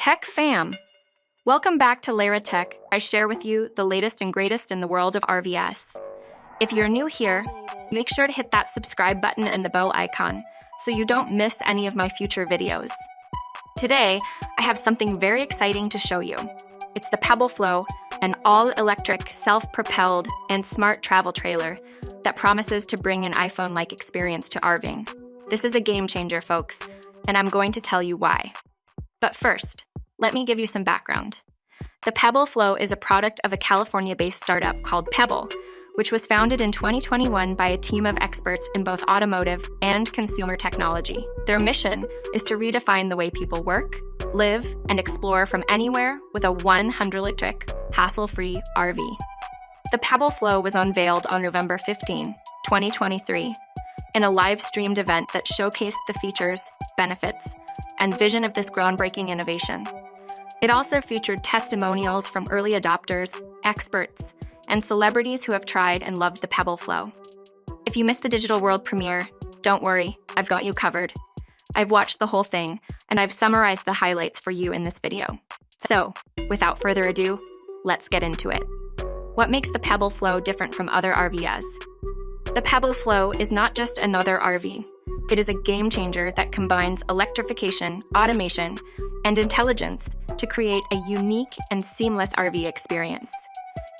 Tech fam! Welcome back to Lara Tech. I share with you the latest and greatest in the world of RVs. If you're new here, make sure to hit that subscribe button and the bell icon so you don't miss any of my future videos. Today, I have something very exciting to show you. It's the Pebble Flow, an all-electric, self-propelled, and smart travel trailer that promises to bring an iPhone-like experience to RVing. This is a game changer, folks, and I'm going to tell you why. But first, let me give you some background. The Pebble Flow is a product of a California-based startup called Pebble, which was founded in 2021 by a team of experts in both automotive and consumer technology. Their mission is to redefine the way people work, live, and explore from anywhere with a 100 electric, hassle-free RV. The Pebble Flow was unveiled on November 15, 2023, in a live-streamed event that showcased the features, benefits, and vision of this groundbreaking innovation. It also featured testimonials from early adopters, experts, and celebrities who have tried and loved the Pebble Flow. If you missed the digital world premiere, don't worry, I've got you covered. I've watched the whole thing, and I've summarized the highlights for you in this video. So, without further ado, let's get into it. What makes the Pebble Flow different from other RVs? The Pebble Flow is not just another RV. It is a game changer that combines electrification, automation, and intelligence to create a unique and seamless RV experience.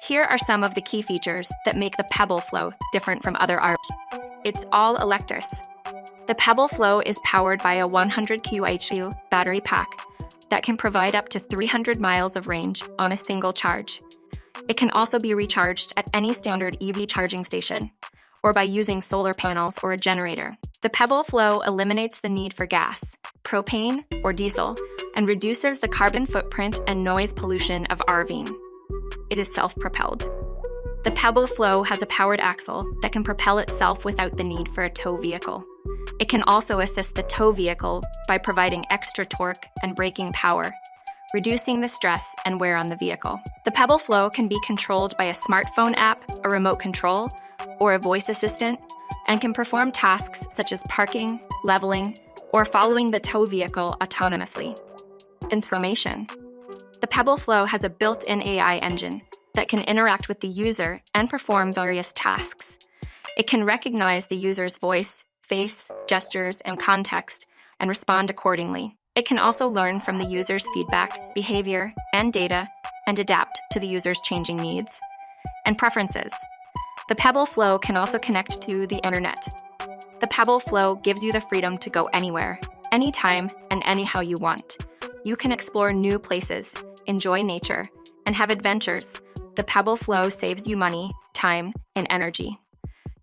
Here are some of the key features that make the Pebble Flow different from other RVs. It's all electric. The Pebble Flow is powered by a 100 kWh battery pack that can provide up to 300 miles of range on a single charge. It can also be recharged at any standard EV charging station, or by using solar panels or a generator. The Pebble Flow eliminates the need for gas, propane, or diesel, and reduces the carbon footprint and noise pollution of RVing. It is self-propelled. The Pebble Flow has a powered axle that can propel itself without the need for a tow vehicle. It can also assist the tow vehicle by providing extra torque and braking power, reducing the stress and wear on the vehicle. The Pebble Flow can be controlled by a smartphone app, a remote control, or a voice assistant, and can perform tasks such as parking, leveling, or following the tow vehicle autonomously. Information. The Pebble Flow has a built-in AI engine that can interact with the user and perform various tasks. It can recognize the user's voice, face, gestures, and context, and respond accordingly. It can also learn from the user's feedback, behavior, and data, and adapt to the user's changing needs and preferences. The Pebble Flow can also connect to the internet. The Pebble Flow gives you the freedom to go anywhere, anytime, and anyhow you want. You can explore new places, enjoy nature, and have adventures. The Pebble Flow saves you money, time, and energy.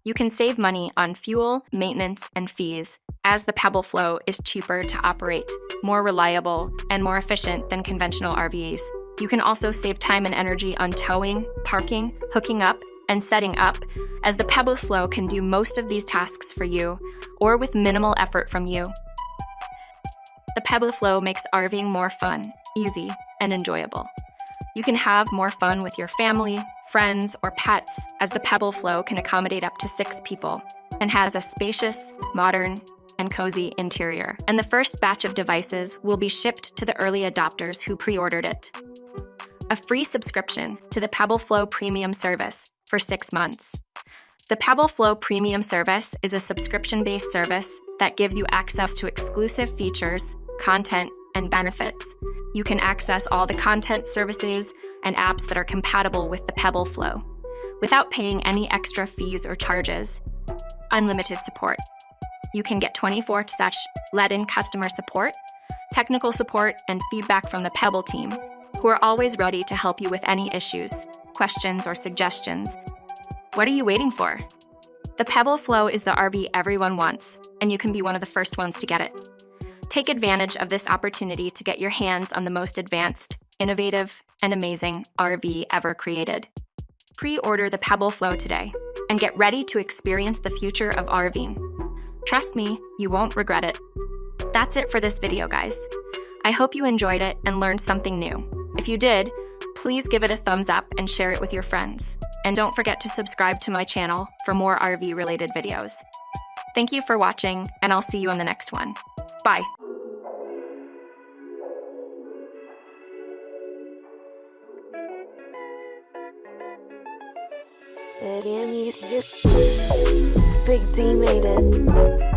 You can save money on fuel, maintenance, and fees, as the Pebble Flow is cheaper to operate, more reliable, and more efficient than conventional RVs. You can also save time and energy on towing, parking, hooking up, and setting up, as the Pebble Flow can do most of these tasks for you, or with minimal effort from you. The Pebble Flow makes RVing more fun, easy, and enjoyable. You can have more fun with your family, friends, or pets, as the Pebble Flow can accommodate up to 6 people and has a spacious, modern, and cozy interior. And the first batch of devices will be shipped to the early adopters who pre-ordered it. A free subscription to the Pebble Flow Premium service for 6 months. The Pebble Flow Premium service is a subscription-based service that gives you access to exclusive features, content, and benefits. You can access all the content, services, and apps that are compatible with the Pebble Flow without paying any extra fees or charges. Unlimited support. You can get 24/7 let-in customer support, technical support, and feedback from the Pebble team, who are always ready to help you with any issues, questions, or suggestions. What are you waiting for? The Pebble Flow is the RV everyone wants, and you can be one of the first ones to get it. Take advantage of this opportunity to get your hands on the most advanced, innovative, and amazing RV ever created. Pre-order the Pebble Flow today and get ready to experience the future of RVing. Trust me, you won't regret it. That's it for this video, guys. I hope you enjoyed it and learned something new. If you did, please give it a thumbs up and share it with your friends. And don't forget to subscribe to my channel for more RV-related videos. Thank you for watching, and I'll see you on the next one. Bye. Big D made it.